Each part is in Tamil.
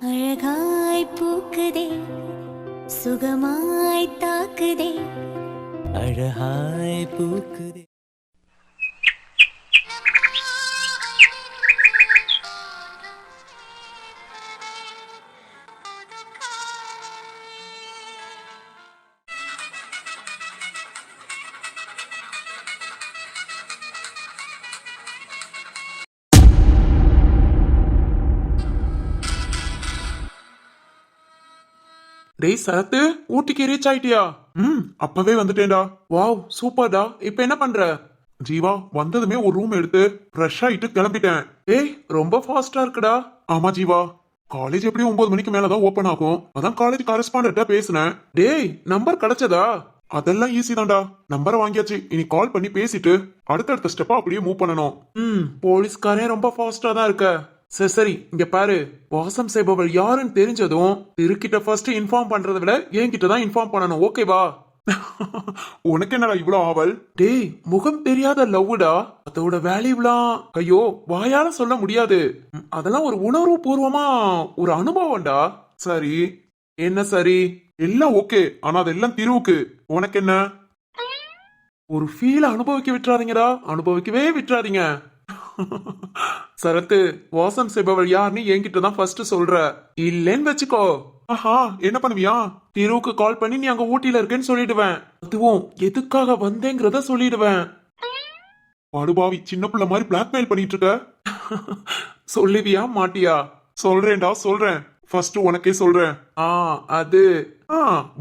அழகாய் பூக்குதே சுகமாய் தாக்குதே அழகாய் பூக்குதே. டேய் சரத்து, ஊட்டிக்கு ரீச் ஆயிட்டியா? அப்பவே வந்துட்டேன்டா. வாவ் சூப்பர்டா. இப்ப என்ன பண்ற? ஜீவா வந்ததுமே ஒரு ரூம் எடுத்து ஃப்ரெஷ் ஆயிட்டு கிளம்பிட்டேன். ஏய் ரொம்ப ஃபாஸ்டா இருக்குடா. ஆமா ஜீவா, காலேஜ் எப்படியும் 9 மணிக்கு மேலதான் ஓபன் ஆகும். அதான் காலேஜ் கரஸ்பாண்டன்ட்டா பேசினேன். டேய் நம்பர் கிடைச்சதா? அதெல்லாம் ஈஸி தான்டா. நம்பரை வாங்கியாச்சு. இனி கால் பண்ணி பேசிட்டு அடுத்தடுத்த ஸ்டெப்பா அப்படியே மூவ் பண்ணணும். போலீஸ்காரே ரொம்ப ஃபாஸ்டா தான் இருக்க. சரி சரி, இங்க பாரு. வாசம் செய்பவள் யாருன்னு தெரிஞ்சதும் திருக்கிட்ட ஃபர்ஸ்ட் இன்ஃபார்ம் பண்றதை விட என்கிட்ட தான் இன்ஃபார்ம் பண்ணணும். ஓகேவா? உனக்கு என்னடா இவ்வளவு ஆவல்? டேய் முகம் தெரியாத லவ்வுடா. அதோட வேல்யூலாம் ஐயோ வாயால சொல்ல முடியாது. அதெல்லாம் ஒரு உணர்வு பூர்வமா ஒரு அனுபவம்டா. சரி என்ன சரி, எல்லாம் ஓகே. ஆனா அதெல்லாம் திருவுக்கு. உனக்கு என்ன? ஒரு ஃபீல் அனுபவிக்க விட்டுறாதீங்கடா. அனுபவிக்கவே விட்டுறாதீங்க. சரத்து, வாசம் செய்பவள் யாருன்னு என்கிட்ட தான் ஃபர்ஸ்ட் சொல்ற. இல்லன்னு வச்சுக்கோ. ஆஹா என்ன பண்ணுவியா? திருவுக்கு கால் பண்ணி நீ அங்க ஊட்டியில இருக்கேன்னு சொல்லிடுவேன். அதுவும் எதுக்காக வந்தேங்கிறத சொல்லிடுவேன். படுபாவி, சின்ன பிள்ளை மாதிரி பிளாக்மெயில் பண்ணிட்டு இருக்க. சொல்லுவியா மாட்டியா? சொல்றேன்டா சொல்றேன். ஃபர்ஸ்ட் உனக்கே சொல்றேன். அது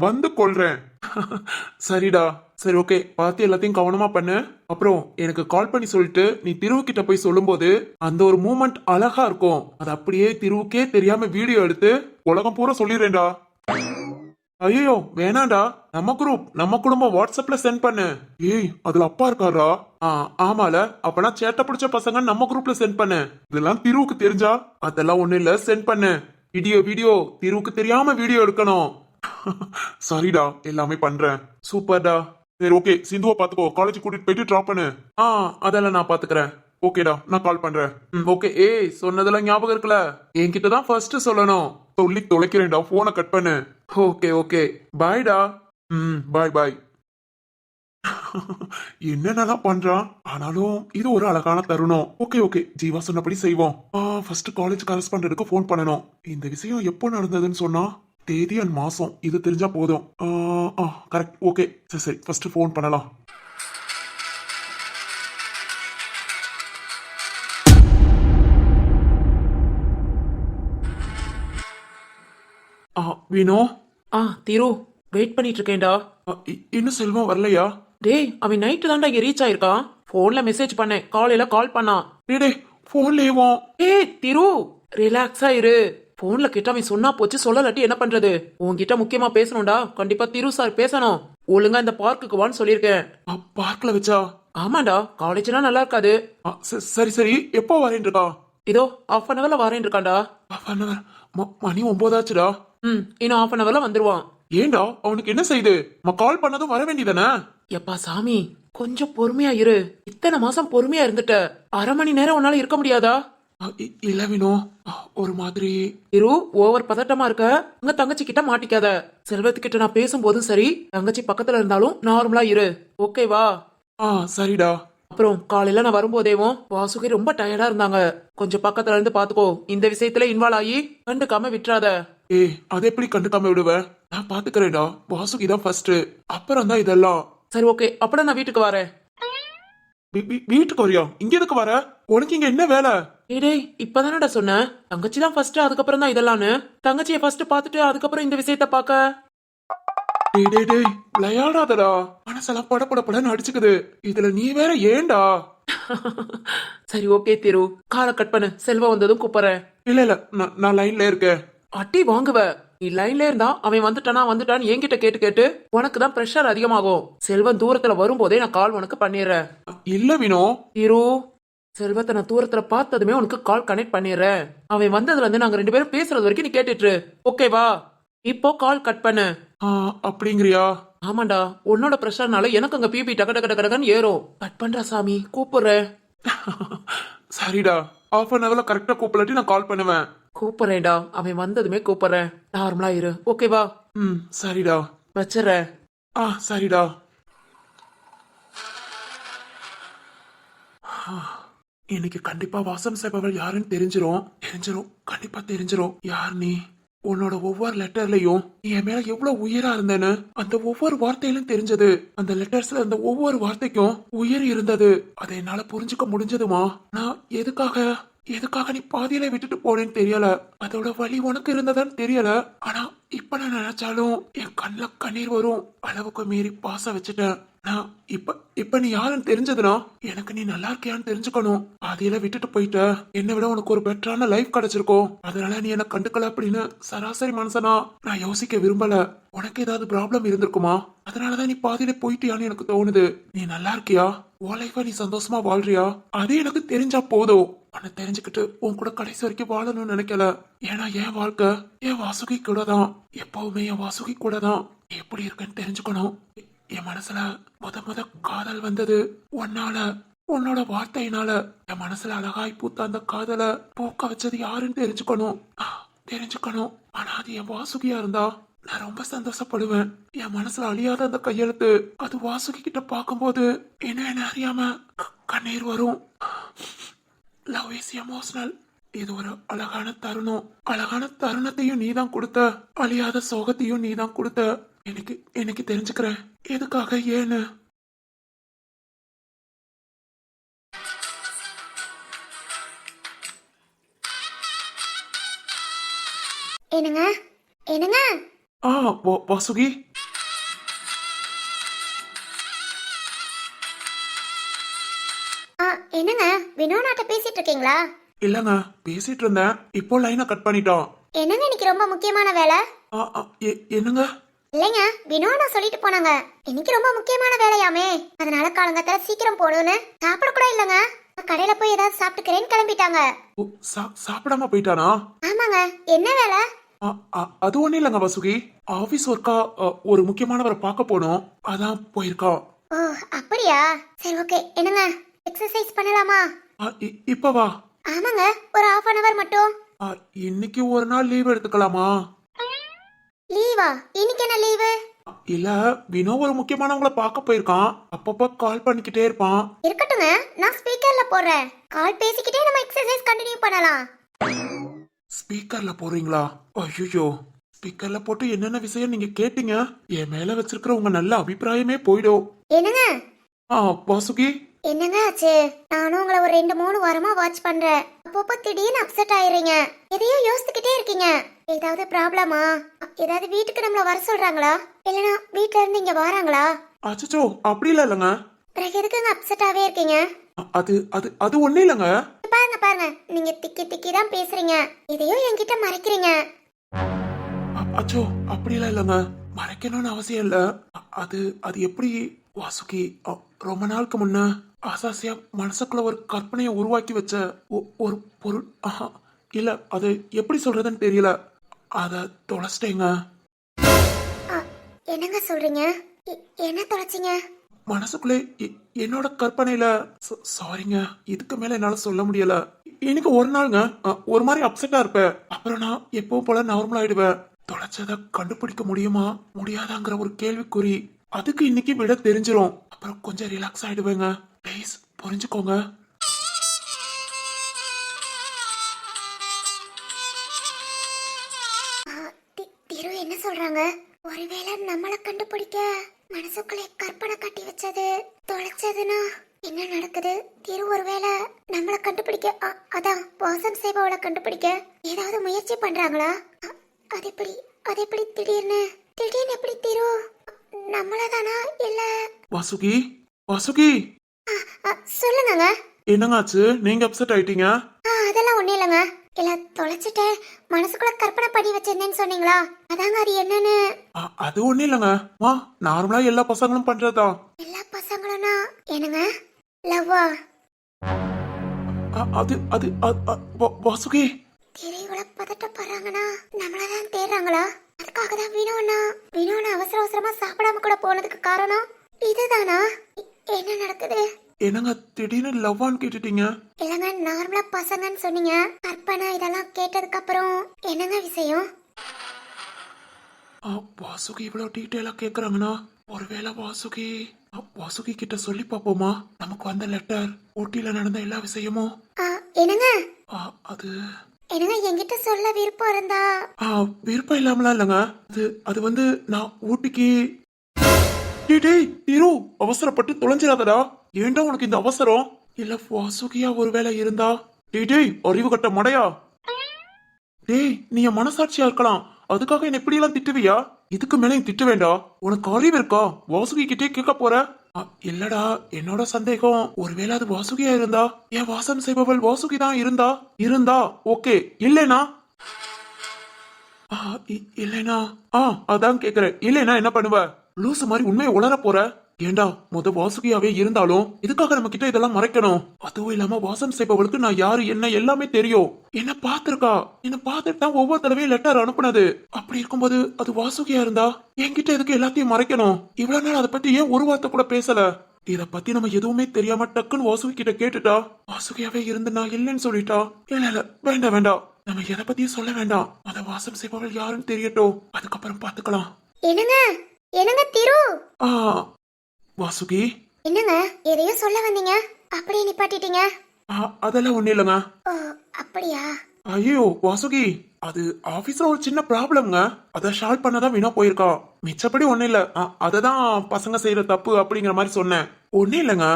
வந்து கொள்றேன். சரிடா. சரி ஓகே, பார்த்து எல்லாத்தையும் கவனமா பண்ணு. அப்புறம் எனக்கு கால் பண்ணி சொல்லிட்டு நீ திருவுக்கிட்ட போய் சொல்லும்போது அந்த ஒரு மூமெண்ட் அழகா இருக்கும். அது அப்படியே திருவுக்கே தெரியாம வீடியோ எடுத்து உலகம் பூரா சொல்லிடுறேன்டா. ஐயோ வேணாண்டா. நம்ம குரூப் நம்ம குடும்பம் வாட்ஸ்அப்ல சென்ட் பண்ணு. ஏய் அதுல அப்பா இருக்காரா? ஆமால. அப்பனா சேட்டை பிடிச்ச பசங்க நம்ம குரூப்ல சென்ட் பண்ணு. இதெல்லாம் திருவுக்கு தெரிஞ்சா? அதெல்லாம் ஒண்ணு இல்ல, சென்ட் பண்ணு. வீடியோ திருவுக்கு தெரியாம வீடியோ எடுக்கணும். சரிடா, எல்லாமே பண்றேன். சூப்பர்டா. சரி ஓகே, சிந்துவை பாத்துக்கோ. காலேஜ் கூட்டிட்டு போயிட்டு டிராப் பண்ணு. அதெல்லாம் நான் பாத்துக்கிறேன். ஓகேடா, நான் கால் பண்றேன். ஓகே. ஏய் சொன்னதெல்லாம் ஞாபகம் இருக்குல்ல? என்கிட்ட தான் ஃபர்ஸ்ட் சொல்லணும். சொல்லி தொலைக்கிறேன்டா. போனை கட் பண்ணு. ஓகே ஓகே, பாய்டா. பாய் பாய். என்னென்னலாம் பண்றான். ஆனாலும் இது ஒரு அழகான தருணம். ஓகே ஓகே, ஜீவா சொன்னபடி செய்வோம். ஃபர்ஸ்ட் காலேஜ் கரஸ்பாண்டன்ட்க்கு ஃபோன் பண்ணணும். இந்த விஷயம் எப்போ நடந்ததுன்னு சொன்னா தேதி அண்ட் மாசம் இது தெரிஞ்சா போதும். கரெக்ட். ஓகே சரி சரி, ஃபர்ஸ்ட் ஃபோன் பண்ணலாம். வீணோ. திரு வெயிட் பண்ணிட்டு இருக்கேன்டா. இன்னும் செல்வம் வரலையா? டேய் அவன் நைட்டு தான்டா இங்க ரீச் ஆயிருக்கான். போன்ல மெசேஜ் பண்ணேன், காலையில கால் பண்ணான். டே போன்லேயும். ஏய் திரு ரிலாக்ஸா இரு. போன்ல கேட்டா அவன் சொன்னா போச்சு, சொல்லலாட்டி என்ன பண்றது? உன்கிட்ட முக்கியமா பேசணும்டா. கண்டிப்பா திரு சார் பேசணும். ஒழுங்கா இந்த பார்க்குக்கு வான்னு சொல்லியிருக்கேன். பார்க்ல வச்சா? ஆமாண்டா, காலேஜ்னா நல்லா இருக்காது. சரி சரி, எப்போ வரேன் இருக்கா? இதோ half an hourல வரேன் இருக்காண்டா. மணி 9 ஆச்சுடா. இன்னும் half an hourல வந்துருவான். ஏண்டா அவனுக்கு என்ன செய்யுது? கால் பண்ணதும் வர வேண்டியதானே? எப்பா சாமி, கொஞ்சம் பொறுமையா இரு. இத்தனை மாசம் பொறுமையா இருந்துட்ட, அரை மணி நேரம் உன்னால இருக்க முடியாதா? இல்ல வினோ, ஒரு மாதிரி இரு. ஓவர் பதட்டமா இருக்க. உங்க தங்கச்சி கிட்ட மாட்டிக்காத. செல்வத்துக்கிட்ட நான் பேசும்போதும் சரி, தங்கச்சி பக்கத்துல இருந்தாலும் நார்மலா இரு. ஓகேவா? சரிடா. அப்புறம் காலையில நான் வரும்போதேவும் வாசுகி ரொம்ப டயர்டா இருந்தாங்க. கொஞ்சம் பக்கத்துல இருந்து பாத்துக்கோ. இந்த விஷயத்துல இன்வால்வ் ஆகி கண்டுக்காம விட்டுறாத. அதை எப்படி கண்டுக்காம விடுவேன்? நான் பாத்துக்கிறேன்டா. வாசுகி தான் ஃபர்ஸ்ட், அப்புறம் தான் இதெல்லாம். சரி ஓகே, அப்பட நான் வீட்டுக்கு வரேன். வீட்டுக்கு வரியா? இங்க எதுக்கு வர? உனக்கு இங்க என்ன வேலை? டேய் இப்பதானடா சொன்னேன் தங்கச்சி தான் ஃபர்ஸ்ட், அதுக்கப்புறம் தான் இதெல்லாம்னு. தங்கச்சியை ஃபர்ஸ்ட் பாத்துட்டு அதுக்கப்புறம் இந்த விஷயத்த பாக்க. டேய் விளையாடாதடா. மனசெல்லாம் படப்படப்படன்னு அடிச்சுக்குது. இதுல நீ வேற ஏண்டா? சரி ஓகே திரு, காலை கட் பண்ணு. செல்வம் வந்ததும் கூப்பிடுறேன். இல்ல நான் லைன்ல இருக்கேன். அட்டி வாங்குவ. நீ லைன்ல இருந்தா அவன் வந்துட்டான்னு என்கிட்ட கேட்டு கேட்டு உனக்கு தான் பிரஷர் அதிகமாகும். செல்வம் தூரத்துல வரும்போதே நான் கால் உனக்கு பண்ணிடுறேன். இல்ல வினோ. திரு, செல்வத்தை நான் தூரத்துல பார்த்ததுமே உனக்கு கால் கனெக்ட் பண்ணிடுறேன். அவன் வந்ததுல இருந்து நாங்க 2 பேரும் பேசுறது வரைக்கும் நீ கேட்டுட்டு. ஓகேவா? இப்போ கால் கட் பண்ணு. அப்படிங்கிறியா? ஆமாண்டா, உன்னோட பிரஷர்னால எனக்கு அங்க பிபி டக டக டகன்னு ஏறும். கட் பண்றா சாமி, கூப்பிடுறேன். சரிடா, half an hourல கரெக்டா கூப்பிடலாட்டி நான் கால் பண்ணுவேன். கூப்பிடுறேன்டா, அவன் வந்ததுமே கூப்பிடுறேன். நார்மலா இரு, ஓகேவா? ம் சரிடா. வச்சிடுறேன். சரிடா. இன்னைக்கு கண்டிப்பா வாசம் செய்பவள் யாருன்னு தெரிஞ்சிரும் கண்டிப்பா தெரிஞ்சிரும். யார் நீ? உன்னோட ஒவ்வொரு லெட்டர்லயும் நீ என் மேல எவ்வளவு உயிரா இருந்தேன்னு அந்த ஒவ்வொரு வார்த்தையிலும் தெரிஞ்சது. அந்த லெட்டர்ஸ்ல அந்த ஒவ்வொரு வார்த்தைக்கும் உயிர் இருந்தது. அதை என்னால புரிஞ்சுக்க முடிஞ்சதுமா. நான் எதுக்காக நீ பாதியில விட்டுட்டு போனேன்னு தெரியல. அதோட வலி உனக்கு இருந்ததான்னு தெரியல. ஆனா இப்ப நான் நினைச்சாலும் என் கண்ணுல கண்ணீர் வரும். அளவுக்கு மீறி பாசம் வச்சுட்டேன். நான் இப்ப நீ யாருன்னு தெரிஞ்சதுனா எனக்கு நீ நல்லா இருக்கியான்னு தெரிஞ்சுக்கணும். பாதியில விட்டுட்டு போயிட்ட. என்னை விட உனக்கு ஒரு பெட்டரான லைஃப் கிடைச்சிருக்கும். அதனால நீ என்ன கண்டுக்கல அப்படின்னு சராசரி மனுஷனா நான் யோசிக்க விரும்பல. உனக்கு ஏதாவது ப்ராப்ளம் இருந்திருக்குமா? அதனாலதான் நீ பாதியில போயிட்டியான்னு எனக்கு தோணுது. நீ நல்லா இருக்கியா? உன் லைஃப நீ சந்தோஷமா வாழ்றியா? அது எனக்கு தெரிஞ்சா போதும். உன்னை தெரிஞ்சுக்கிட்டு உன் கூட கடைசி வரைக்கும் வாழணும்னு நினைக்கல. ஏன்னா என் வாழ்க்கை என் வாசுகி கூட தான். எப்பவுமே என் வாசுகி கூட தான். எப்படி இருக்குன்னு தெரிஞ்சுக்கணும். என் மனசுல முத காதல் வந்தது உன்னோட வார்த்தையினால. என் மனசுல அழகாய் பூத்த அந்த காதலை பூக்க வச்சது யாருன்னு தெரிஞ்சுக்கணும். ஆனா அது என் வாசுகியா இருந்தா நான் ரொம்ப சந்தோஷப்படுவேன். என் மனசுல அழியாத அந்த கையெழுத்து அது வாசுகி கிட்ட பார்க்கும்போது என்ன அறியாம கண்ணீர் வரும். Love is emotional. இது ஒரு அழகான தருணம். அழகான தருணத்தையும் நீதான் கொடுத்த. அழியாத சோகத்தையும் நீதான் கொடுத்த. எனக்கு தெரிஞ்சுக்கிறேன் எதுக்காக ஏன்னு. என்னங்க என்னங்க வாசுகி. என்னங்க வினோனாட்ட பேசிட்டு இருக்கீங்களா? இல்லங்க, பேசிட்டு இருந்தேன். இப்போ லைனை கட் பண்ணிட்டான். என்னங்க இன்னைக்கு ரொம்ப முக்கியமான வேலை? என்னங்க? இல்லைங்க, வினோனா சொல்லிட்டு போனாங்க இன்னைக்கு ரொம்ப முக்கியமான வேலையாமே. அதனால காலங்காத்தால சீக்கிரம் போகணும்னு சாப்பிட கூட இல்லைங்க. கடையில போய் ஏதாவது சாப்பிட்டுக்கிறேன்னு கிளம்பிட்டாங்க. சாப்பிடாம போயிட்டானா? ஆமாங்க. என்ன வேலை? அது ஒண்ணு இல்லங்க வாசுகி. ஆபீஸ் ஒர்க்கா ஒரு முக்கியமானவரை பார்க்க போனோம். அதான் போயிருக்கா. ஓ அப்படியா? சரி ஓகே. என்னங்க எக்ஸசைஸ் பண்ணலாமா? இப்ப வா. ஆமாங்க, ஒரு ½ அன் அவர் மட்டும். இன்னைக்கு ஒரு நாள் லீவ் எடுத்துக்கலாமா? லீவா? இன்னைக்கு என்ன லீவு? இல்ல, வினோ ஒரு முக்கியமானவங்கள பார்க்க போயிருக்கான். அப்பப்ப கால் பண்ணிக்கிட்டே இருப்பான். இருக்கட்டுங்க, நான் ஸ்பீக்கர்ல போடுறேன். கால் பேசிக்கிட்டே நம்ம எக்ஸசைஸ் கண்டினியூ பண்ணலாம். ஸ்பீக்கர்ல போறீங்களா? ஐயோ, ஸ்பீக்கர்ல போட்டு என்னென்ன விஷயம் நீங்க கேட்டீங்க? என் மேல வச்சிருக்கிற உங்க நல்ல அபிப்பிராயமே போயிடும். என்னங்க? வாசுகி. என்னங்க ஆச்சு? நானும் உங்களை ஒரு 2-3 வாரமா வாட்ச் பண்றேன். அப்பப்போ திடீர்னு அப்செட் ஆயிடுறீங்க. எதையோ யோசிச்சுக்கிட்டே இருக்கீங்க. ஏதாவது ப்ராப்ளமா? ஏதாவது வீட்டுக்கு நம்மள வர சொல்றாங்களா? இல்லனா வீட்ல இருந்து இங்க வராங்களா? அச்சச்சோ, அப்படி இல்லங்க. பிறகு எதுக்குங்க அப்செட்டாவே இருக்கீங்க? அது அது அது ஒண்ணு இல்லங்க. பாருங்க, நீங்க திக்கி தான் பேசுறீங்க. எதையோ என்கிட்ட மறைக்கிறீங்க. அச்சோ, அப்படி இல்லங்க. மறைக்கணும்னு அவசியம் இல்ல. அது அது எப்படி வாசுகி, ரொம்ப நாளுக்கு முன்ன ஆசாசியா மனசுக்குள்ள ஒரு கற்பனையை உருவாக்கி வச்ச ஒரு பொருள். இல்ல, அது எப்படி சொல்றதுன்னு தெரியல. அத தொலைச்சிட்டேங்க. என்னங்க சொல்றீங்க? என்ன தொலைச்சிங்க? மனசுக்குள்ளே என்னோட கற்பனையில. சாரிங்க, இதுக்கு மேல என்னால சொல்ல முடியல. இன்னைக்கு ஒரு நாளுங்க ஒரு மாதிரி அப்செட்டா இருப்பேன். அப்புறம் நான் எப்பவும் போல நார்மல் ஆயிடுவேன். தொலைச்சத கண்டுபிடிக்க முடியுமா முடியாதாங்கிற ஒரு கேள்விக்குறி. அதுக்கு இன்னைக்கு விட தெரிஞ்சிரும். அப்புறம் கொஞ்சம் ரிலாக்ஸ் ஆயிடுவேங்க. ப்ளீஸ் புரிஞ்சுக்கோங்க. திரு என்ன சொல்றாங்க? ஒருவேளை நம்மள கண்டுபிடிக்க மனசுக்குள்ளே கற்பனை கட்டி வச்சது தொலைச்சதுன்னா என்ன நடக்குது? திரு ஒருவேளை நம்மள கண்டுபிடிக்க அதான் வாசம் செய்பவளை கண்டுபிடிக்க ஏதாவது முயற்சி பண்றாங்களா? அது எப்படி திடீர்னு எப்படி திரு நம்மளதானா? இல்ல வாசுகி. வாசுகி, சொல்லுங்க. என்னங்காச்சு? நீங்க அப்செட் ஆயிட்டீங்க? அதெல்லாம் ஒண்ணு இல்லங்க. இல்ல, தொலைச்சிட்டேன். மனசுக்குள்ள கற்பனை பண்ணி வச்சிருந்தேன்னு சொன்னீங்களா? அதாங்க, அது என்னன்னு. அது ஒண்ணு இல்லங்க. நார்மலா எல்லா பசங்களும் பண்றதுதான். எல்லா பசங்களும்னா என்னங்க? லவ்வா? அது அது வாசுகி. தெரியல, பதட்டப்படுறாங்கன்னா நம்மளதான் தேடுறாங்களா? அதுக்காக தான் வினோனா அவசர அவசரமா சாப்பிடாம கூட போனதுக்கு காரணம் இதுதானா? என்ன நடக்குது? என்னங்க திடீர்னு லவ்வான்னு கேட்டுட்டீங்க? இல்லங்க நார்மலா பசங்கன்னு சொன்னீங்க. கற்பனை இதெல்லாம் கேட்டதுக்கு அப்புறம் என்னங்க விஷயம்? வாசுகி இவ்வளவு டீட்டெயிலா கேக்குறாங்கன்னா ஒருவேளை வாசுகி கிட்ட சொல்லி பாப்போமா? நமக்கு வந்த லெட்டர், ஊட்டியில நடந்த எல்லா விஷயமும். என்னங்க அது என்னங்க என்கிட்ட சொல்ல விருப்பம் இருந்தா? விருப்பம் இல்லாமலாம் இல்லைங்க. அது வந்து நான் ஊட்டிக்கு. டேய் திரு, அவசரப்பட்டு தொலைஞ்சிடாதடா. ஏன்டா உனக்கு இந்த அவசரம்? இல்ல வாசுகியா ஒருவேளை இருந்தா? டேய் அறிவு கட்ட மடையா. டேய் நீ என் மனசாட்சியா இருக்கலாம், அதுக்காக என்ன இப்படி எல்லாம் திட்டுவியா? இதுக்கு மேல திட்ட வேண்டாம். உனக்கு அறிவு இருக்கா? வாசுகி கிட்டே கேட்க போற? இல்லடா, என்னோட சந்தேகம் ஒருவேளை அது வாசுகியா இருந்தா, என் வாசம் செய்பவள் வாசுகி தான் இருந்தா ஓகே. இல்லைனா இல்லைனா அதான் கேக்குறேன். இல்லைனா என்ன பண்ணுவ? லூசு மாதிரி உண்மையை உளர போற? ஏண்டா வாசுகியாவே இருந்தாலும் இதுக்காக நம்ம கிட்ட இதெல்லாம் மறைக்கணும்? அதுவும் இல்லாம வாசம் செய்பவளுக்கு நான் யாரு என்ன எல்லாமே தெரியும். என்ன பார்த்துட்டு தான் ஒவ்வொரு தடவையும் லெட்டர் அனுப்புனது. அப்படி இருக்கும்போது அது வாசுகியா இருந்தா என்கிட்ட எதுக்கு எல்லாத்தையும் மறைக்கணும்? இவ்வளவு நாள் அதை பத்தி ஏன் ஒரு வார்த்தை கூட பேசல? இத பத்தி நம்ம எதுவுமே தெரியாம டக்குன்னு வாசுகி கிட்ட கேட்டுட்டா வாசுகியாவே இருந்து நான் இல்லைன்னு சொல்லிட்டா. இல்ல வேண்டாம், நம்ம எதை பத்தியும் சொல்ல வேண்டாம். அத வாசம் செய்பவள் யாருன்னு தெரியட்டும், அதுக்கப்புறம் பாத்துக்கலாம். என்னங்க திரு? வாசுகி என்னங்க எதையோ சொல்ல வந்தீங்க, அப்படியே நிப்பாட்டிட்டீங்க? அதெல்லாம் ஒண்ணு இல்லைங்க. அப்படியா? ஐயோ வாசுகி, அது ஆபீஸ்ல ஒரு சின்ன ப்ராப்ளம்ங்க. அத சால்வ் பண்ணதான் வீணா போயிருக்கா. மிச்சப்படி ஒண்ணு இல்ல. அததான் பசங்க செய்யற தப்பு அப்படிங்கிற மாதிரி சொன்னேன். ஒண்ணு இல்லைங்க.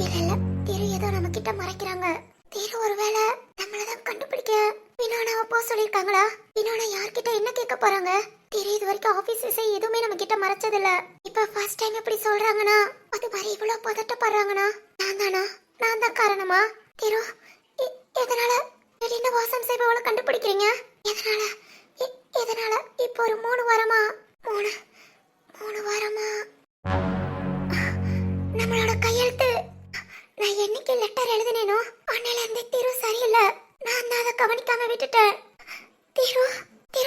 இல்ல திரு ஏதோ நம்ம கிட்ட மறைக்கிறாங்க. திரு ஒருவேளை நம்மளதான் கண்டுபிடிக்க வினோனாவை போக சொல்லிருக்காங்களா? வினோனா யார்கிட்ட என்ன கேட்க போறாங்க? திரு இது வரைக்கும் ஆபீஸ் விஷயம் எதுவுமே நம்ம கிட்ட மறைச்சது இல்ல. இப்ப ஃபர்ஸ்ட் டைம் இப்படி சொல்றாங்கன்னா அது மாதிரி இவ்வளவு பதட்டப்படுறாங்கன்னா நான் தான் காரணமா? திரு எதனால திடீர்னு வாசம் செய்பவளை கண்டுபிடிக்கிறீங்க? எதனால இப்போ ஒரு 3 வாரமா நம்மளோட கையெழுத்து நான் என்னைக்கு லெட்டர் எழுதினேனோ அன்னையில இருந்து திரு சரியில்லை. நான் அதை கவனிக்காம விட்டுட்டேன். திரு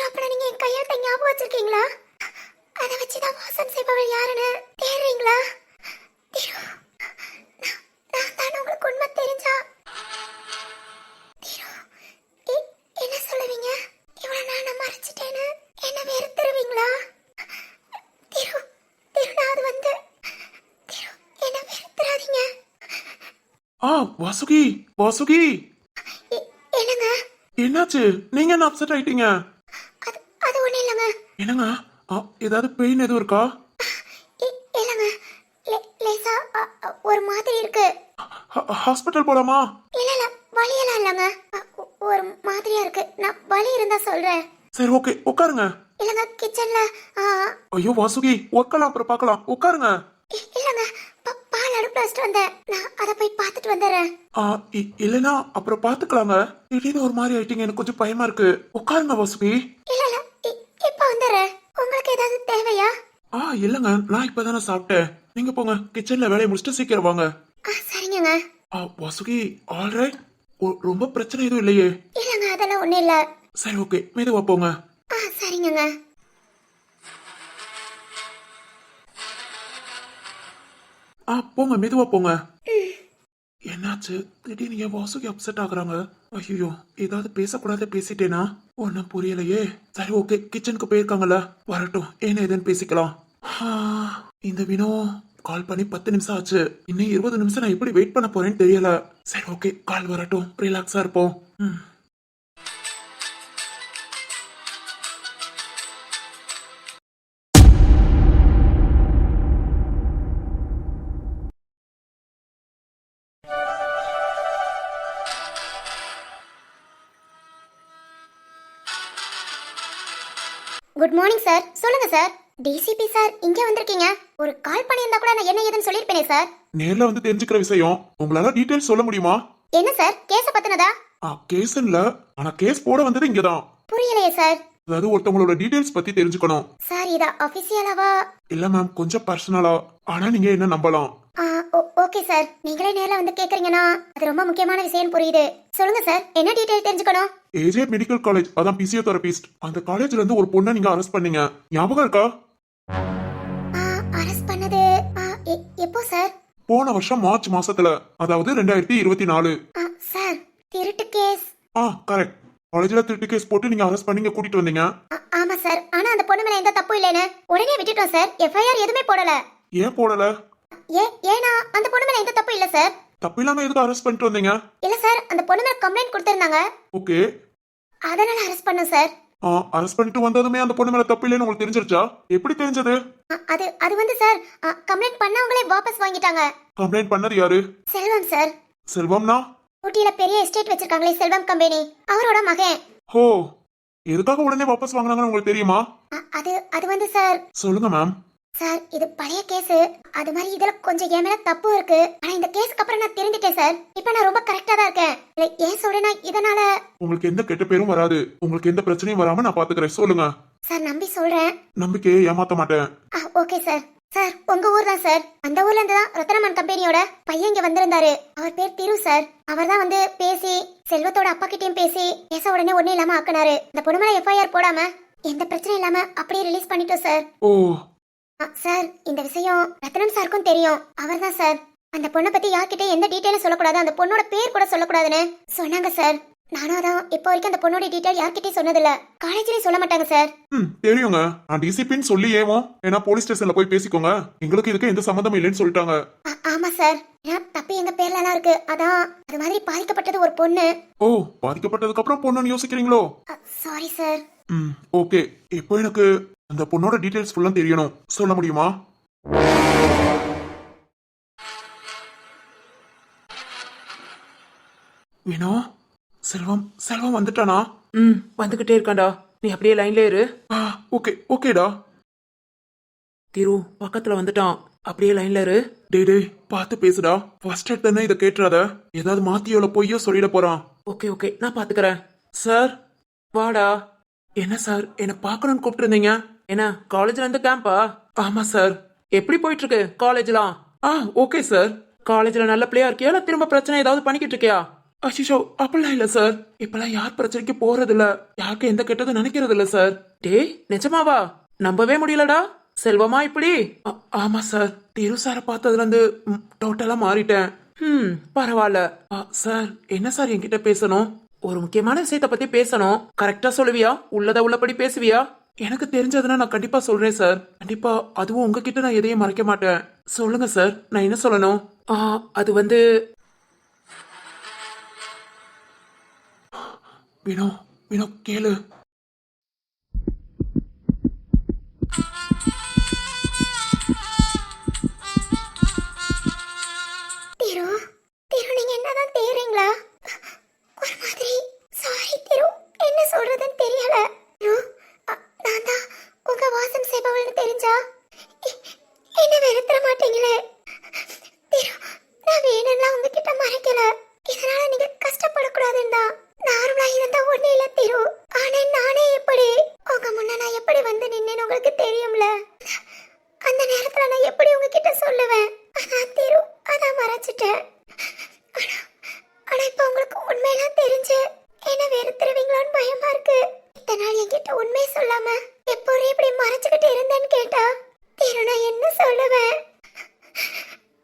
அப்ப நீங்க என் கையெழுத்தை ஞாபகம் வச்சிருக்கீங்களா? அதை வச்சுதான் வாசம் செய்பவள் யாருன்னு தேடுறீங்களா? திரு நான் தான் உங்களுக்கு உண்மை தெரிஞ்சா திரு என்ன சொல்லுவீங்க? இவ்வளவு நான் மறைச்சிட்டேன்னு என்ன வெறுத்துருவீங்களா? திரு நான் அது வந்து திரு என்ன வெறுத்துறாதீங்க. வாசுகி என்னங்க என்னாச்சு? நீங்க என்ன அப்செட் ஆயிட்டீங்க? அது ஒண்ணு இல்லங்க. என்னங்க ஏதாவது பெயின் எதுவும் இருக்கா? இல்லங்க லேசா ஒரு மாதிரி இருக்கு. ஹாஸ்பிட்டல் போலாமா? இல்ல வலியெல்லாம் இல்லங்க, ஒரு மாதிரியா இருக்கு. நான் வலி இருந்தா சொல்றேன். சரி ஓகே, உட்காருங்க. இல்லங்க கிச்சன்ல. ஐயோ வாசுகி, ஒர்க்கலாம் அப்புறம் பார்க்கலாம், உட்காருங்க. இல்லங்க பால் அடுப்புல வச்சுட்டு வந்தேன், நான் அதை போய் பார்த்துட்டு வந்துடுறேன். இல்லனா அப்புறம் பாத்துக்கலாங்க. திடீர்னு ஒரு மாதிரி ஆயிட்டீங்க, எனக்கு கொஞ்சம் பயமா இருக்கு. உட்காருங்க வாசுகி. இல்ல இப்ப வந்துடுறேன். உங்களுக்கு ஏதாவது தேவையா? இல்லங்க, நான் இப்பதானே சாப்பிட்டேன். நீங்க போங்க, கிச்சன்ல வேலையை முடிச்சுட்டு சீக்கிரம் வாங்க. சரிங்க. வாசுகி ஆல்ரைட், ரொம்ப பிரச்சனை எதுவும் இல்லையே? இல்லங்க அதெல்லாம் ஒண்ணு இல்ல. சரி ஓகே, மெதுவா போங்க. சரிங்க. போங்க, மெதுவா போங்க. என்னாச்சு திடீர்னு ஏன் வாசுகி அப்செட் ஆகுறாங்க? ஐயோ, ஏதாவது பேசக்கூடாத பேசிட்டேனா? ஒன்னும் புரியலையே. சரி ஓகே, கிச்சனுக்கு போயிருக்காங்கல்ல, வரட்டும், என்ன ஏதுன்னு பேசிக்கலாம். இந்த வினோ கால் பண்ணி 10 நிமிஷம் ஆச்சு. இன்னும் 20 நிமிஷம் நான் எப்படி வெயிட் பண்ண போறேன்னு தெரியல. சரி ஓகே, கால் வரட்டும், ரிலாக்ஸா இருப்போம். Good morning sir. சொல்லுங்க சார். டிசிபி சார் இங்க வந்திருக்கீங்க. ஒரு கால் பண்ணியிருந்தா கூட நான் என்ன ஏதுன்னு சொல்லிருப்பேனே சார். நேர்ல வந்து தெரிஞ்சுக்கிற விஷயம், உங்களால டீடைல்ஸ் சொல்ல முடியுமா? என்ன சார், கேஸ பத்தினதா? கேஸ் இல்ல, ஆனா கேஸ் போட வந்தது இங்கதான். புரியலையே சார். அதாவது ஒருத்தவங்களோட டீடைல்ஸ் பத்தி தெரிஞ்சுக்கணும். சார் இதா ஆபீஷியலாவா? இல்ல மேம், கொஞ்சம் பர்சனலா. ஆனா நீங்க என்ன நம்பலாம். ஓகே சார், நீங்களே நேர்ல வந்து கேக்குறீங்கன்னா அது ரொம்ப முக்கியமான விஷயம் புரியுது. சொல்லுங்க சார், என்ன டீடைல் தெரிஞ்சுக்கணும்? ஏஜே மெடிக்கல் காலேஜ், அதான் பிசியோதெரபிஸ்ட். அந்த காலேஜ்ல இருந்து ஒரு பொண்ணை நீங்க அரெஸ்ட் பண்ணீங்க, ஞாபகம் இருக்கா? அரெஸ்ட் பண்ணது எப்போ சார்? போன வருஷம் மார்ச் மாசத்துல, அதாவது 2024. சார் திருட்டு கேஸ். கரெக்ட். காலேஜ்ல திருட்டு கேஸ் போட்டு நீங்க அரெஸ்ட் பண்ணி இங்க கூட்டிட்டு வந்தீங்க. ஆமா சார், ஆனா அந்த பொண்ணு மேல எந்த தப்பு இல்லைன்னு உடனே விட்டுட்டோம் சார். எஃப்ஐஆர் எதுவுமே போடல. ஏன் போடல? ஏன்னா அந்த பொண்ணு மேல எந்த தப்பு இல்ல சார். தப்பு இல்லாம எதுக்கு அரெஸ்ட் பண்ணிட்டு வந்தீங்க? இல்ல சார், அந்த பொண்ணு மேல கம்ப்ளைண்ட் கொடுத்திருந்தாங்க, ஓகே. அதனால அரெஸ்ட் பண்ணோம் சார். அரெஸ்ட் பண்ணிட்டு வந்ததுமே அந்த பொண்ணு மேல தப்பு இல்லைன்னு உங்களுக்கு தெரிஞ்சிருச்சா? எப்படி தெரிஞ்சது? அது வந்து சார், கம்ப்ளைண்ட் பண்ணவங்களே வாபஸ் வாங்கிட்டாங்க. கம்ப்ளைண்ட் பண்ணது யாரு? செல்வம் சார். செல்வம்னா? ஊட்டியில பெரிய எஸ்டேட் வச்சிருக்காங்களே செல்வம் கம்பெனி, அவரோட மகன். ஹோ, எதுக்காக உடனே வாபஸ் வாங்கினாங்கன்னு உங்களுக்கு தெரியுமா? அது வந்து சார். சொல்லுங்க மேம். சார் இது பழைய கேஸ், அது மாதிரி இதுல கொஞ்சம் என் மேல தப்பு இருக்கு. ஆனா இந்த கேஸ்க்கு அப்புறம் நான் தெரிஞ்சிட்டேன் சார். இப்ப நான் ரொம்ப கரெக்டா தான் இருக்கேன். இல்ல ஏன் சொல்றேன்னா, இதனால உங்களுக்கு எந்த கெட்ட பேரும் வராது, உங்களுக்கு எந்த பிரச்சனையும் வராம நான் பாத்துக்கிறேன். சொல்லுங்க. சார் நம்பி சொல்றேன். நம்பிக்கையை ஏமாத்த மாட்டேன். Okay sir. சார் உங்க ஊர் தான் சார். அந்த ஊர்ல இருந்து தான் ரத்னமன் கம்பெனியோட பையன் இங்க வந்திருந்தாரு. அவர் பேர் திரு சார். அவர் தான் வந்து பேசி செல்வத்தோட அப்பா கிட்டயும் பேச உடனே ஒண்ணு இல்லாம ஆக்குனாரு. இந்த பொண்ணு மேல எஃப்ஐஆர் போடாம எந்த பிரச்சனையும் இல்லாம அப்படியே ரிலீஸ் பண்ணிட்டோம் சார். ஓ சார் இந்த விஷயம் ரத்னம் சாருக்கும் தெரியும். அவர் தான் சார் அந்த பொண்ணை பத்தி யார்கிட்ட எந்த டீட்டெயிலும் சொல்லக்கூடாது, அந்த பொண்ணோட பேர் கூட சொல்லக்கூடாதுன்னு சொன்னாங்க சார். நானும் அதான் இப்போ வரைக்கும் அந்த பொண்ணோட டீட்டெயில் யார்கிட்டயும் சொன்னதில்ல. காலேஜ்லயும் சொல்ல மாட்டாங்க சார். தெரியுங்க. நான் டிசிபின்னு சொல்லி ஏவோம். ஏன்னா போலீஸ் ஸ்டேஷன்ல போய் பேசிக்கோங்க, எங்களுக்கு இதுக்கு எந்த சம்மந்தமும் இல்லைன்னு சொல்லிட்டாங்க. ஆமா சார், ஏன்னா தப்பு எங்க பேர்ல எல்லாம் இருக்கு. அதான் அது மாதிரி பாதிக்கப்பட்டது ஒரு பொண்ணு. ஓ, பாதிக்கப்பட்டதுக்கு அப்புறம் பொண்ணுன்னு யோசிக்கிறீங்களோ? Sorry sir. ஓகே. இப்போ எனக்கு அந்த பொண்ணோட டீடைல்ஸ் ஃபுல்லா தெரியணும். சொல்ல முடியுமா? வினோ, செல்வம் வந்துட்டானா? வந்துகிட்டே இருக்காண்டா, நீ அப்படியே லைன்ல இரு. ஓகேடா. திரு பக்கத்துல வந்துட்டான், அப்படியே லைன்ல இரு. டேய் பார்த்து பேசுடா. ஃபர்ஸ்ட் எடுத்தனே இதை கேட்டுறாத, ஏதாவது மாத்தியோல பொய்யோ சொல்லிட போறான். ஓகே நான் பாத்துக்கறேன். சார் வாடா. என்ன சார், என்ன பாக்கணும்னு கூப்பிட்டு இருந்தீங்க? என்ன காலேஜ்ல இருந்து கேம்பா? ஆமா சார். எப்படி போயிட்டு இருக்கு காலேஜ்லாம்? Okay sir. காலேஜ்ல நல்ல பிள்ளையா இருக்கியா, இல்ல திரும்ப பிரச்சனை ஏதாவது பண்ணிக்கிட்டு இருக்கியா? அஷிஷோ, அப்படிலாம் இல்ல சார். இப்பெல்லாம் யார் பிரச்சனைக்கு போறது இல்ல, யாருக்கு எந்த கெட்டதும் நினைக்கிறது இல்ல சார். டேய் நிஜமாவா? நம்பவே முடியலடா. செல்வமா இப்படி? ஆமா சார். திரு சார பார்த்ததுல இருந்து டோட்டலா மாறிட்டேன். பரவாயில்ல. சார் என்ன சார் என்கிட்ட பேசணும்? ஒரு முக்கியமான விஷயத்த பத்தி பேசணும். கரெக்டா சொல்லுவியா? உள்ளத உள்ளபடி பேசுவியா? எனக்கு தெரிஞ்சதுன்னா நான் கண்டிப்பா சொல்றேன் சார். கண்டிப்பா. அதுவும் உங்ககிட்ட நான் எதையும் மறைக்க மாட்டேன். சொல்லுங்க சார், நான் என்ன சொல்லணும்? அது வந்து வினோ கேளு. திரு நீங்க என்னதான் தேறீங்களா? ஒரு மாதிரி சாரி திரு, என்ன சொல்றதுன்னு தெரியல. நான் தான் உங்க வாசம் செய்பவள்னு தெரிஞ்சா என்ன வெறுத்துற மாட்டீங்களே? திரு நான் வேணும்லாம் உங்ககிட்ட மறைக்கல. இதனால நீங்க கஷ்டப்படக்கூடாதுன்னு தான். நார்மலா இருந்தா ஒண்ணு இல்ல திரு, ஆனா நானே எப்படி உங்க முன்ன நான் எப்படி வந்து நின்னேன்னு உங்களுக்கு தெரியும்ல. அந்த நேரத்துல நான் எப்படி உங்ககிட்ட சொல்லுவேன்? அதான் திரு, அதான் மறைச்சிட்டேன். ஆனா இப்ப உங்களுக்கு உண்மையெல்லாம் தெரிஞ்சு என்ன வெறுத்துருவீங்களான்னு பயமா இருக்கு. இத்தனை நாள் என்கிட்ட உண்மை சொல்லாம எப்போதும் இப்படி மறைச்சுக்கிட்டு இருந்தேன்னு கேட்டா திரு நான் என்ன சொல்லுவேன்?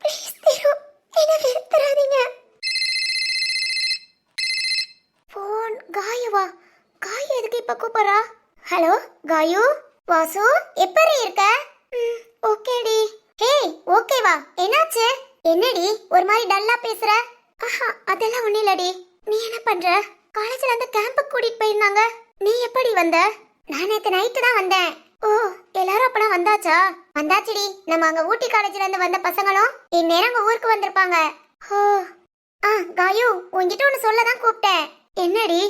ப்ளீஸ் திரு, என்ன வெறுத்துறாதீங்க. போன் காயுவா? காயு எதுக்கு இப்ப கூப்பிடுறா? ஹலோ காயு. வாசு எப்படி இருக்க? ஓகேடி. ஹே ஓகேவா? என்னாச்சு? என்னடி ஒரு மாதிரி டல்லா பேசுற? அதெல்லாம் ஒண்ணு இல்லடி. நீ என்ன பண்ற? காலேஜ்ல அந்த கேம்புக்கு கூட்டிட்டு போயிருந்தாங்க, நீ எப்படி வந்த? நான் நேத்து நைட்டு தான் வந்தேன். ஓ எல்லாரும் அப்பலாம் வந்தாச்சா? வந்தாச்சுடி. நம்ம அங்க ஊட்டி காலேஜ்ல இருந்து வந்த பசங்களும் இந்நேரம் அங்க ஊருக்கு வந்திருப்பாங்க. ஓ காயு உன்கிட்ட ஒன்னு சொல்லதான் கூப்பிட்டேன். என்னடி?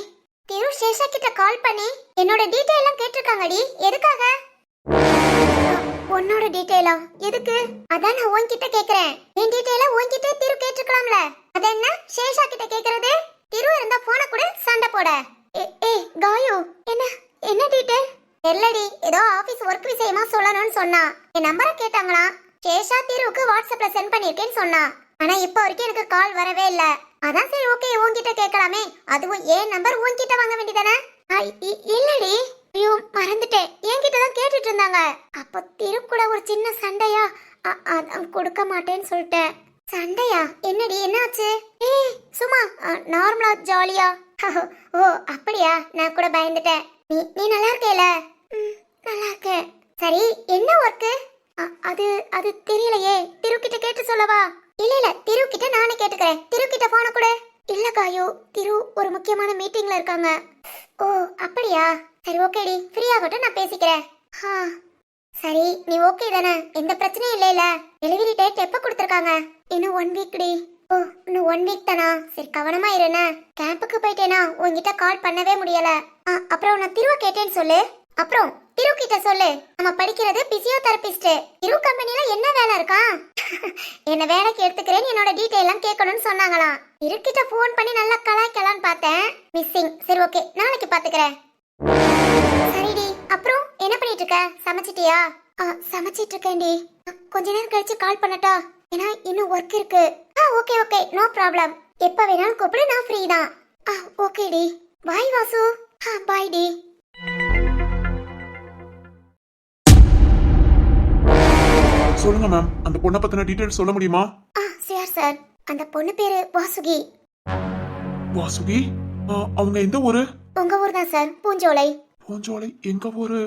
திரு சேஷா கிட்ட கால் பண்ணி என்னோட டீடைல் எல்லாம் கேட்டிருக்காங்கடி. எதுக்காக? உன்னோட டீடைலா? எதுக்கு? அதான் நான் உன்கிட்ட கேக்குறேன். என் டீடைல உன்கிட்ட திரு கேட்டிருக்கலாம்ல. அது என்ன சேஷா கிட்ட கேக்குறது? திரு இருந்தா போன கூட சண்டை போட. ஏய் காயு, என்ன டீடைல்? தெரியலடி, ஏதோ ஆபீஸ் ஒர்க் விஷயமா சொல்லணும்னு சொன்னா. என் நம்பரை கேட்டாங்களா? சேஷா திருக்கு வாட்ஸ்அப்ல சென்ட் பண்ணிருக்கேன்னு சொன்னா. ஆனா இப்ப வரைக்கும் எனக்கு கால் வரவே இல்ல. அதான் சரி ஓகே உன்கிட்ட கேட்கலாமே. அதுவும் ஏன் நம்பர் உன்கிட்ட வாங்க வேண்டியதானே? இல்லடி, ஐயோ மறந்துட்டேன். என்கிட்ட தான் கேட்டுட்டு இருந்தாங்க. அப்போ திரு கூட ஒரு சின்ன சண்டையா, அதான் கொடுக்க மாட்டேன்னு சொல்லிட்டேன். சண்டையா? என்னடி என்னாச்சு? ஏய் சும்மா நார்மலா ஜாலியா. ஓ அப்படியா? நான் கூட பயந்துட்டேன். நீ நீ நல்லா இருக்கேல? நல்லா இருக்கேன். சரி என்ன ஒர்க்கு? அது அது தெரியலையே. திருக்கிட்ட கேட்டு சொல்லவா? இல்ல இல்ல திருக்கிட்ட நானே கேட்டுக்கிறேன். திருக்கிட்ட போன கூட. இல்ல காயோ, திரு ஒரு முக்கியமான மீட்டிங்ல இருக்காங்க. ஓ அப்படியா? சரி ஓகேடி, ஃப்ரீ ஆகட்டும், நான் பேசிக்கிறேன். சரி நீ ஓகே தானே? எந்த பிரச்சனையும் இல்லைல? டெலிவரி டேட் எப்ப கொடுத்துருக்காங்க? இன்னும் 1 வீக் டி. ஓ இன்னும் 1 வீக் தானா? சரி கவனமா இருண்ணே. கேம்புக்கு போயிட்டேனா உன்கிட்ட கால் பண்ணவே முடியல. அப்புறம் நான் திருவ கேட்டேன்னு சொல்லு. அப்புறம் திரு கிட்ட சொல்லு, நம்ம படிக்கிறது பிசியோதெரபிஸ்ட். திரு கம்பெனில என்ன வேலை இருக்கா? என்ன வேலைக்கு எடுத்துக்கிறேன்னு என்னோட டீடைல் எல்லாம் கேட்கணும்னு சொன்னாங்களாம். இருக்கிட்ட ஃபோன் பண்ணி நல்லா கலாய்க்கலான்னு பார்த்தேன். மிஸ்ஸிங். சரி ஓகே, நாளைக்கு பாத்துக்கிறேன். சரிடி, அப்புறம் என்ன பண்ணிட்டு இருக்க? சமைச்சிட்டியா? சமைச்சிட்டு இருக்கேன்டி. கொஞ்ச நேரம் கழிச்சு கால் பண்ணட்டா? ஏன்னா இன்னும் ஒர்க் இருக்கு. Okay okay, no problem. எப்ப வேணாலும் கூப்பிடு, நான் ஃப்ரீ தான். ஓகேடி. பாய் வாசு. பாய் டி. சொல்லுங்க மேம், அந்த பொண்ணை பத்தின டீடைல்ஸ் சொல்ல முடியுமா? சார் சார், அந்த பொண்ணு பேரு வாசுகி. வாசுகி? அவங்க எந்த ஊரு? உங்க ஊர் தான் சார், பூஞ்சோலை. பூஞ்சோலை எங்க ஊரு?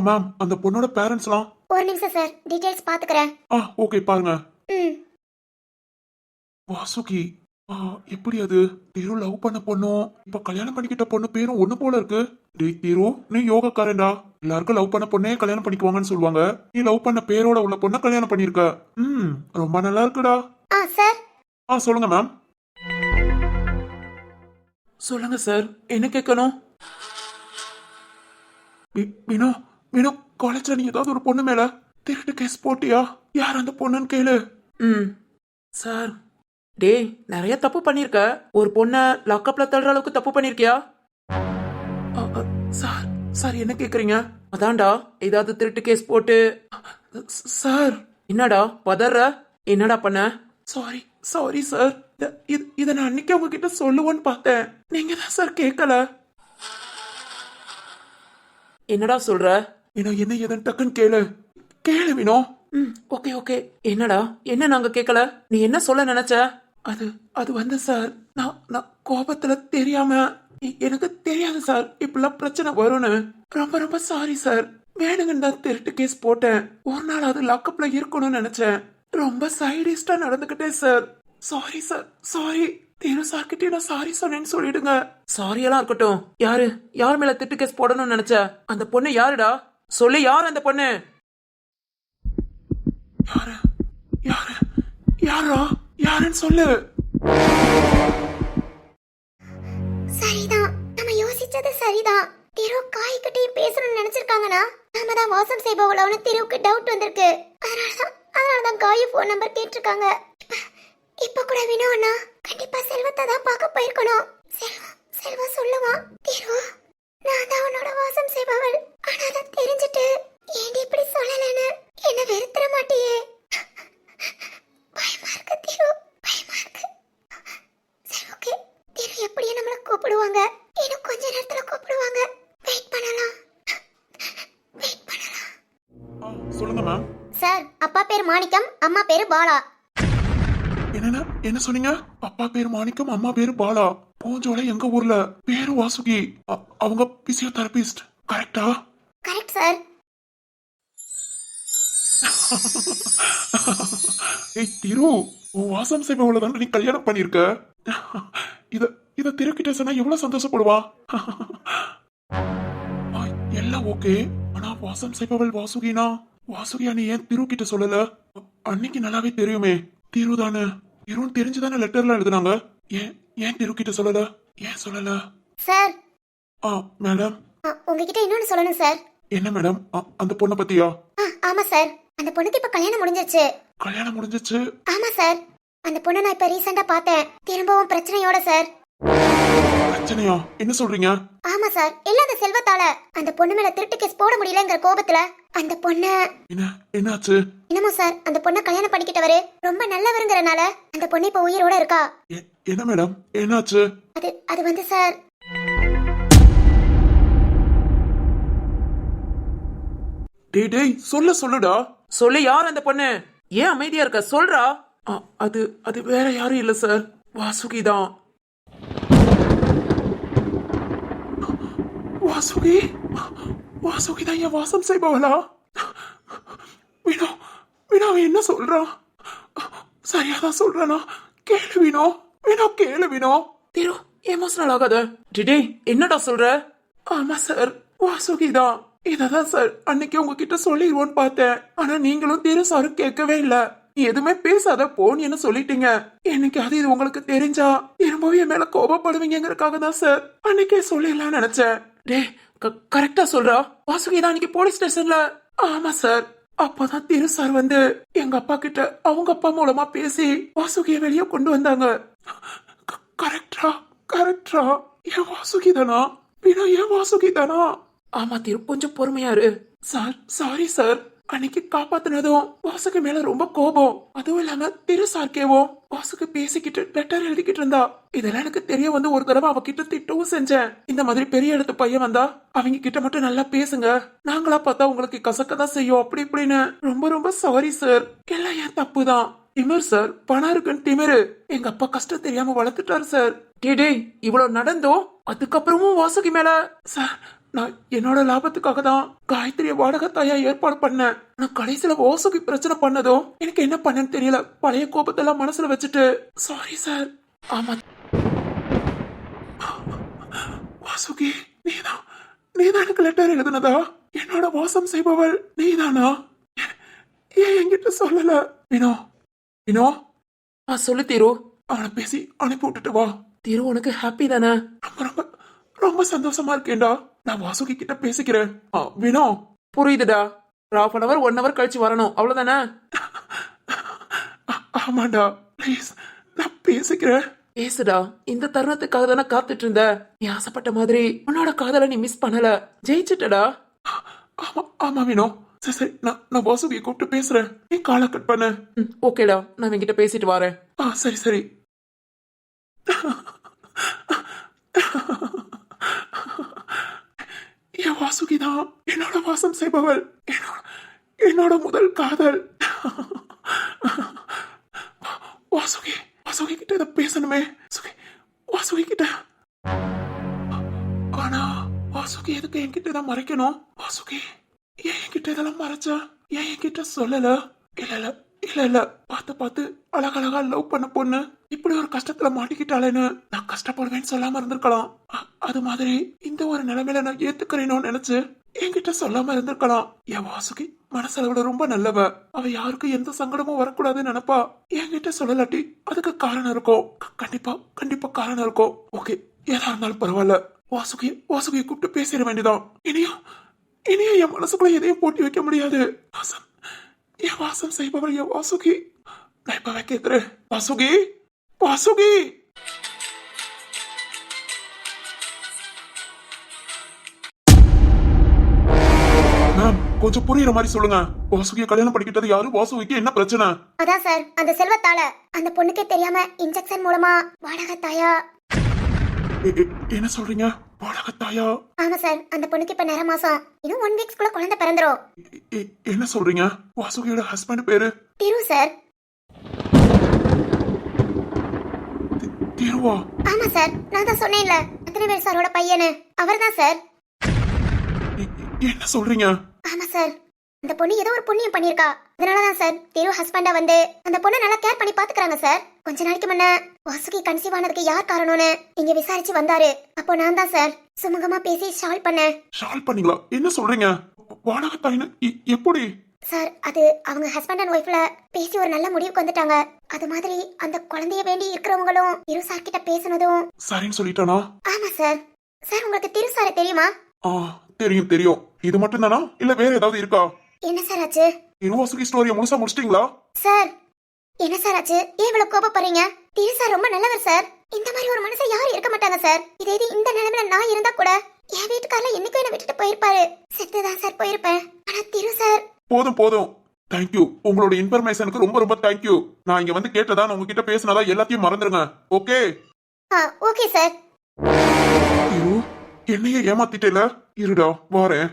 மேம், அந்த பொண்ணோட பேரண்ட்ஸ்லாம்? ஒரு நிமிஷம் சார், டீடைல்ஸ் பாத்துக்கிறேன். ஓகே பாருங்க. ம். வாசுகி எப்படி அது? திரு லவ் பண்ண பொண்ணும் இப்ப கல்யாணம் பண்ணிக்கிட்ட பொண்ணு பேரும் ஒண்ணு போல இருக்கு. டேய் திரு, நீ யோகக்காரன்டா. எல்லாருக்கும் லவ் பண்ண பொண்ணே கல்யாணம் பண்ணிக்குவாங்கன்னு சொல்லுவாங்க. நீ லவ் பண்ண பேரோட உள்ள பொண்ண கல்யாணம் பண்ணிருக்க. ரொம்ப நல்லா இருக்குடா. சார். சொல்லுங்க மேம். சொல்லுங்க சார், என்ன கேட்கணும்? மீனோ, மீனோ, காலேஜ்ல நீ ஏதாவது ஒரு பொண்ணு மேல திருட்டு கேஸ் போட்டியா? யார் அந்த பொண்ணுன்னு கேளு. சார், டேய் நிறைய தப்பு பண்ணிருக்க. ஒரு பொண்ண லாக்அப்ல தள்ளுற அளவுக்கு தப்பு பண்ணிருக்கியா? சார் சார் என்ன கேக்குறீங்க? அதான்டா, ஏதாவது திருட்டு கேஸ் போட்டு. சார் என்னடா பதற? என்னடா பண்ண? சாரி சாரி சார், இத நான் அன்னைக்கு உங்ககிட்ட சொல்லுவேன்னு பார்த்தேன். நீங்க தான் சார் கேட்கல. என்னடா சொல்ற? என்ன எதன் டக்குன்னு கேளு. கேளு மீனோ. Okay okay. என்னடா, என்ன நாங்க கேட்கல? நீ என்ன சொல்ல நினைச்ச? அது வந்து சார், நான் கோபத்துல தெரியாம, எனக்கு தெரியாது சார் இப்பெல்லாம் பிரச்சனை வரும்னு. ரொம்ப ரொம்ப சாரி சார். வேணுங்கன்னு தான் திருட்டு கேஸ் போட்டேன். ஒரு நாள் அது லாக்அப்ல இருக்கணும்னு நினைச்சேன். ரொம்ப சைடிஸ்டா நடந்துகிட்டேன் sir. Sorry sir, sorry. Thiru sir கிட்டே நான் சாரி சொன்னேன்னு சொல்லிடுங்க. சாரி எல்லாம் இருக்கட்டும். யார் மேல திருட்டு கேஸ் போடணும்னு நினைச்ச? அந்த பொண்ணு யாருடா? சொல்லு, யார் அந்த பொண்ணு? யாரா? யாருன்னு சொல்லு. சரிதான், நம்ம யோசிச்சது சரிதான். திரு காய்கிட்டயும் பேசணும்னு நினைச்சிருக்காங்கன்னா நாம தான் மோசம் செய்பவளவுன்னு திருவுக்கு டவுட் வந்திருக்கு. அதனாலதான் காயு போன் நம்பர் கேட்டிருக்காங்க. இப்ப கூட வினோண்ணா கண்டிப்பா செல்வத்தை தான் பார்க்க போயிருக்கணும். செல்வம் சொல்லுவான், திரு நான் தான் உன்னோட மோசம் செய்பவள். ஆனா அதை தெரிஞ்சுட்டு ஏண்டி இப்படி சொல்லலன்னு என்ன வெறுத்துற மாட்டியே? பயமா இருக்கு திரு, பயமா இருக்கு. சரி ஓகே, திரு எப்படியும் நம்மள கூப்பிடுவாங்க. இன்னும் கொஞ்ச நேரத்துல கூப்பிடுவாங்க. வெயிட் பண்ணலாம். சொல்லுங்க மேம். சார், அப்பா பேர் மாணிக்கம், அம்மா பேரு பாலா. என்ன சொன்னீங்க? அப்பா பேரு மாணிக்கம், அம்மா பேரு பாலா. பூஞ்சோலை எங்க ஊர்ல. பேரு வாசுகி. அவங்க பிசியோதெரபிஸ்ட். கரெக்டா? Correct sir. ஏய் திரு, உன் வாசம் செய்பவள தான் நீ கல்யாணம் பண்ணிருக்க. இத திருக்கிட்ட சொன்னா எவ்வளவு சந்தோஷப்படுவா. எல்லாம் ஓகே. ஆனா வாசம் செய்பவள் வாசுகினா, வாசுகியா நீ ஏன் திரு கிட்ட சொல்லல? அன்னைக்கு நல்லாவே தெரியுமே. திரு தானே, திருன்னு தெரிஞ்சுதானே லெட்டர்ல எழுதுனாங்க. ஏன் திரு கிட்ட சொல்லல? ஏன் சொல்லல? சார். மேடம், உங்ககிட்ட இன்னொன்னு சொல்லணும் சார். என்ன மேடம்? அந்த பொண்ணை பத்தியா? ஆமா சார், அந்த பொண்ணுக்கு இப்ப கல்யாணம் முடிஞ்சிருச்சு. கல்யாணம் முடிஞ்சிச்சு? ஆமா சார், அந்த பொண்ணை நான் இப்ப ரீசெண்டா பார்த்தேன். திரும்பவும் பிரச்சனையோட சார். பிரச்சனையா? என்ன சொல்றீங்க? ஆமா சார், எல்லாம் அந்த செல்வத்தால. அந்த பொண்ணு மேல திருட்டு கேஸ் போட முடியலங்கிற கோபத்துல அந்த பொண்ண. என்னாச்சு? என்னமோ சார், அந்த பொண்ணை கல்யாணம் பண்ணிக்கிட்டவரு ரொம்ப நல்லவருங்கறனால அந்த பொண்ணு இப்ப உயிரோட இருக்கா. என்ன மேடம், என்னாச்சு? அது வந்து சார். டேய் சொல்லுடா. சொல்லு, யார் அந்த பொண்ணு? ஏன் அமைதியா இருக்க? சொல்றா. அது அது வேற யாரும் இல்ல சார், வாசுகி தான். வாசுகி வாசுகி தான் என் வாசம் செய்பவளா? வினோ வினோ அவன் என்ன சொல்றான்? சரியாதான் சொல்றானா? கேளு வினோ, வினோ கேளு வினோ. திரு எமோஷனல் ஆகாத. டிடே என்னடா சொல்ற? ஆமா சார், வாசுகி தான். இததான் சார் அன்னைக்கு உங்ககிட்ட சொல்லிடுவோன்னு பார்த்தேன். ஆனா நீங்களும் திரு சாரும் கேட்கவே இல்ல. நீ எதுவுமே பேசாத போன்னு என்ன சொல்லிட்டீங்க. எனக்கு அது இது உங்களுக்கு தெரிஞ்சா திரும்பவும் என் மேல கோபப்படுவீங்கிறதுக்காக தான் சார் அன்னைக்கே சொல்லிடலாம்னு நினைச்சேன். டே கரெக்டா சொல்றா? வாசுகி தான் அன்னைக்கு போலீஸ் ஸ்டேஷன்ல. ஆமா சார், அப்பதான் திரு சார் வந்து எங்க அப்பா கிட்ட அவங்க அப்பா மூலமா பேசி வாசுகிய வெளியே கொண்டு வந்தாங்க. கரெக்டா கரெக்டா? ஏன் வாசுகி தானா? பின்னா ஏன் வாசுகி தானா? ஆமா திரு, கொஞ்சம் பொறுமையா இரு. சார் சாரி சார், அன்னைக்கு காப்பாத்தினதும் வாசுகி மேல ரொம்ப கோபம். அதுவும் இல்லாம திரு சார்க்கேவும் வாசுகி பேசிக்கிட்டு லெட்டர் எழுதிக்கிட்டு இருந்தா. இதெல்லாம் எனக்கு தெரிய வந்து ஒரு தடவை அவகிட்ட திட்டவும் செஞ்சேன். இந்த மாதிரி பெரிய இடத்து பையன் வந்தா அவங்க கிட்ட மட்டும் நல்லா பேசுங்க, நாங்களா பார்த்தா உங்களுக்கு கசக்கதான் செய்யும் அப்படி இப்படின்னு. ரொம்ப ரொம்ப சாரி சார், எல்லாம் என் தப்பு தான். திமிர் சார், பணம் இருக்குன்னு திமிரு. எங்க அப்பா கஷ்டம் தெரியாம வளர்த்துட்டாரு சார். டே இவ்வளவு நடந்தோம் அதுக்கப்புறமும் வாசுகி மேல சார், நான் என்னோட லாபத்துக்காக தான் காயத்ரிய வாடகை தாயா ஏற்பாடு பண்ணேன். நான் கடைசியில வாசுகி பிரச்சனை பண்ணதும் எனக்கு என்ன பண்ணேன்னு தெரியல. பழைய கோபத்தெல்லாம் மனசுல வச்சுட்டு சாரி சார். ஆமா வாசுகி, நீதான் எனக்கு லெட்டர் எழுதுனதா? என்னோட வாசம் செய்பவள் நீதானா? ஏன் என்கிட்ட சொல்லல? வினோ வினோ சொல்லு திரு. அவனை பேசி அனுப்பி விட்டுட்டு வா. திரு உனக்கு ஹாப்பி தானே? ரொம்ப ரொம்ப ரொம்ப சந்தோஷமா இருக்கேன்டா. நான் வாசுகி கிட்ட பேசிக்கிறேன். வினோ புரியுதுடா. 1/2 hour 1 hour கழிச்சு வரணும், அவ்வளவுதானே? ஆமாண்டா, ப்ளீஸ் நான் பேசிக்கிறேன். பேசுடா, இந்த தருணத்துக்காக தானே காத்துட்டு இருந்த. நீ ஆசைப்பட்ட மாதிரி உன்னோட காதலை நீ மிஸ் பண்ணல, ஜெயிச்சுட்டடா. ஆமா ஆமா வினோ, சரி நான் வாசுகியை கூப்பிட்டு பேசுறேன், நீ காலை கட் பண்ண. ஓகேடா, நான் என்கிட்ட பேசிட்டு வரேன். சரி சரி. என் வாசுகி தான் என்னோட வாசம் செய்பவள், என்னோட முதல் காதல். வாசுகி வாசுகி கிட்ட இதை பேசணுமே. வாசுகி கிட்ட. ஆனா வாசுகி எதுக்கு என்கிட்ட தான் மறைக்கணும்? வாசுகி ஏன் என்கிட்ட இதெல்லாம் மறைச்சா? ஏன் என்கிட்ட சொல்லல? இல்ல இல்ல இல்ல, பார்த்து அழகழகா லவ் பண்ண பொண்ணு இப்படி ஒரு கஷ்டத்துல மாட்டிக்கிட்டாளேன்னு நான் கஷ்டப்படுவேன்னு சொல்லாம இருந்திருக்கலாம். அது மாதிரி இந்த ஒரு நிலைமையில நான் ஏத்துக்கிறேனோ நினைச்சு என்கிட்ட சொல்லாம இருந்திருக்கலாம். என் வாசுகி மனசளவுல ரொம்ப நல்லவ. அவ யாருக்கும் எந்த சங்கடமும் வரக்கூடாதுன்னு நினைப்பா. என்கிட்ட சொல்லலாட்டி அதுக்கு காரணம் இருக்கும். கண்டிப்பா காரணம் இருக்கும். ஓகே, ஏதா இருந்தாலும் பரவாயில்ல. வாசுகியை கூப்பிட்டு பேசிட வேண்டியதான். இனியும் என் மனசுக்குள்ள எதையும் போட்டி வைக்க முடியாது. என் வாசம் செய்பவள் என் வாசுகி. நான் இப்ப கேக்குறேன், வாசுகி வாசுகி. மேம் கொஞ்சம் புரியுற மாதிரி சொல்லுங்க. வாசுகியை கல்யாணம் பண்ணிக்கிட்டது யாரு? வாசுகிக்கு என்ன பிரச்சனை? அதான் சார், அந்த செல்வத்தால அந்த பொண்ணுக்கே தெரியாம இன்ஜெக்ஷன் மூலமா வாடகை தாயா. என்ன சொல்றீங்க? வாடகை தாயா? ஆமா சார், அந்த பொண்ணுக்கு இப்ப நேர மாசம். இன்னும் 1 weeks குள்ள குழந்தை பிறந்துரும். என்ன சொல்றீங்க? வாசுகியோட ஹஸ்பண்ட் பேரு திரு சார். திருவா? ஆமா சார், நான் தான் சொன்னேன்ல, அத்தனை சாரோட பையனு அவர்தான் சார். என்ன சொல்றீங்க? ஆமா சார், அந்த பொண்ணு ஏதோ ஒரு புண்ணியம் பண்ணிருக்கா. அதனாலதான் சார் திரு ஹஸ்பண்டா வந்து அந்த பொண்ணை நல்லா கேர் பண்ணி பாத்துக்கிறாங்க சார். கொஞ்ச நாளைக்கு முன்ன வாசுகி கன்சீவ் ஆனதுக்கு யார் காரணம்னு இங்க விசாரிச்சு வந்தாரு. அப்போ நான் தான் சார் சுமூகமா பேசி சால்வ் பண்ணேன். சால்வ் பண்ணீங்களா? என்ன சொல்றீங்க? வாடகை தாயின்னு எப்படி? சார், அது அவங்க ஹஸ்பண்ட் அண்ட் ஒய்ஃப்ல பேசி ஒரு நல்ல முடிவுக்கு வந்துட்டாங்க. அது மாதிரி அந்த குழந்தைய வேண்டி இருக்கிறவங்களும் திரு சார் கிட்ட பேசினதும் சரின்னு சொல்லிட்டானா? ஆமா சார். சார், உங்களுக்கு திரு சாரை தெரியுமா? தெரியும். இது மட்டும் தானா இல்ல வேற ஏதாவது இருக்கா? என்ன சார் ஆச்சு? வாசுகி ஸ்டோரியை முழுசா முடிச்சிட்டீங்களா? சார், என்ன சார் ஆச்சு? ஏன் இவ்வளவு கோபப்படுறீங்க? திரு சார் ரொம்ப நல்லவர் சார். இந்த மாதிரி ஒரு மனுஷன் யாரும் இருக்க மாட்டாங்க சார். இதே இந்த நிலைமையில நான் இருந்தா கூட என் வீட்டுக்காரல என்னைக்கும் என்ன விட்டுட்டு போயிருப்பாரு. செத்துதான் சார் போயிருப்பேன். ஆனா திரு சார். போதும். தேங்க்யூ. உங்களோட இன்ஃபர்மேஷனுக்கு ரொம்ப தேங்க்யூ. நான் இங்க வந்து கேட்டதா உங்ககிட்ட பேசினதா எல்லாத்தையும் மறந்துருங்க. ஓகே? Okay sir. என்னையே ஏமாத்திட்டேல. இருடா வாரேன்.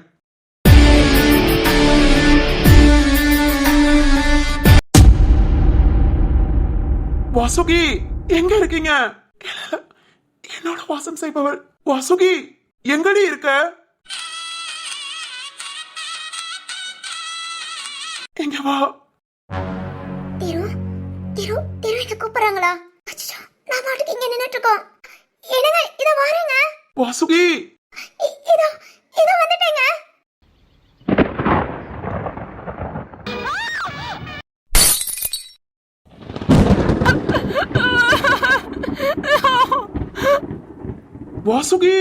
வாசுகி எங்க இருக்கீங்க? இல்ல, என்னோட வாசம் செய்பவள் வாசுகி எங்கடி இருக்க? எங்க வா. திரு திரு திரு என்ன கூப்பிடுறாங்களா? அச்சோ, நான் மாட்டுக்கு இங்க நின்னுட்டு இருக்கோம். என்னங்க இத வாருங்க. வாசுகி இதோ இதோ வந்துட்டேங்க. வாசுகி